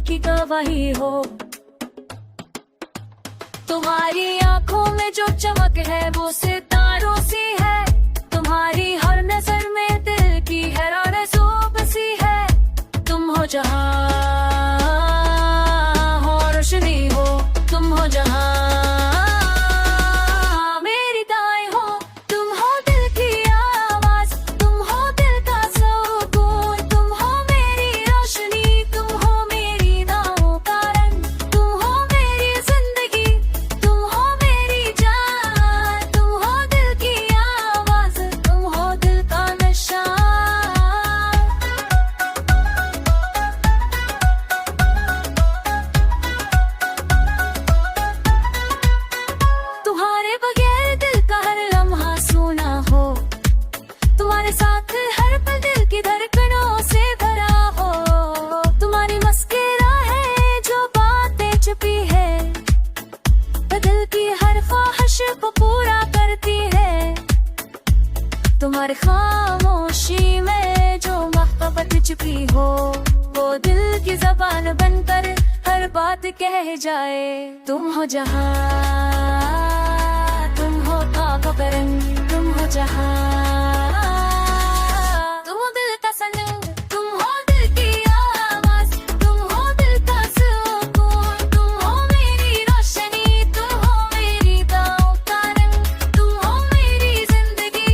की गवाही हो। तुम्हारी आंखों में जो चमक है वो सितारों सी है, तुम्हारी हर नजर में दिल की हैरान सूब सी है। तुम हो जहां हो रोशनी हो, तुम हो जहां मेरी दाएं हो। तुम हो दिल की आवाज, तुम हो दिल का सुकून, तुम हो मेरी रोशनी, तुम हो मेरी नाहों का रंग, तुम हो मेरी जिंदगी, तुम हो मेरी जान, तुम हो दिल की आवाज, तुम हो दिल का नशा। तुम्हारे बगैर दिल का हर लम्हा सूना हो, तुम्हारे साथ हर पल दिल की धड़कनों से भरा हो। तुम्हारी मुस्कुराहट जो बातें छुपी है, दिल की हर ख्वाहिश को पूरा करती है। तुम्हारी खामोशी में जो मोहब्बत छुपी हो, वो दिल की जबान बनकर हर बात कह जाए। तुम हो जहां, तुम हो आँखों का रंग, तुम हो जहां, तुम हो दिल का संग, तुम हो दिल की आवाज, तुम हो दिल का सुकून, तुम हो मेरी रोशनी, तुम हो मेरी दाओं का रंग, तुम हो मेरी जिंदगी,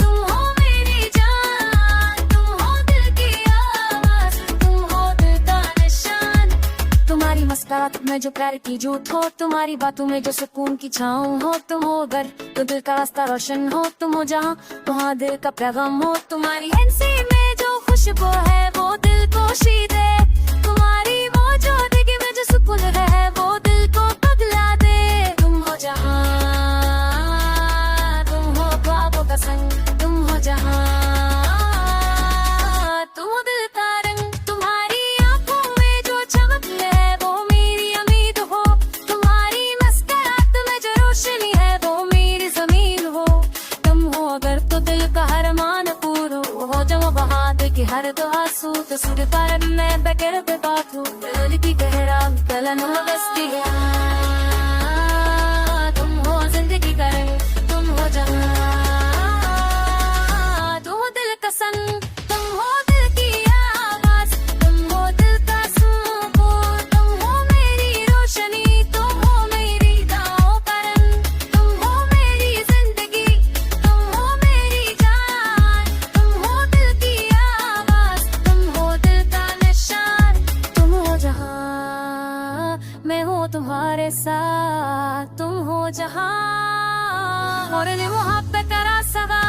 तुम हो मेरी जान, तुम हो दिल की आवाज, तुम हो दिल का निशान। तुम्हारी मुस्कुराहट में जो प्यार की झूठ हो, तुम्हारी बातों में जो सुकून की छाँव हो। तुम हो अगर तो दिल का रास्ता रोशन हो, तुम हो जहाँ वहाँ दिल का पैगाम हो। तुम्हारी हंसी में जो खुशबू है वो दिल को शी दे, तुम्हारी मौजूदगी में जो सुकून है वो दिल को पगला दे। तुम हो जहाँ, तुम हो ख्वाबों का संग, तुम हो जहाँ, तुम हो दिल का रंग। तुम्हारी आंखों में जो चमक है वो मेरी उम्मीद हो, तुम्हारी मुस्कुराहट में जो रोशनी है वो मेरी जमीन हो। तुम हो अगर तो दिल का हर मान पूरा हो, जब बहादुर की हर दुआ सूत सुर पर मैं बकर पे बात हूँ। दिल की गहरा कलन हो बस्ती है, तुम हो जिंदगी का रंग, तुम हो जहाँ, तुम हो दिल का संग, तुम हो दिल की आवाज, तुम हो दिल का सुकून, तुम हो मेरी रोशनी, तुम हो मेरी दाओं का रंग, तुम हो मेरी जिंदगी, तुम हो मेरी जान, तुम हो दिल की आवाज, तुम हो दिल का निशान। तुम हो जहाँ, मैं हूँ तुम्हारे साथ, तुम हो जहाँ और मोहब्बत का रास्ता।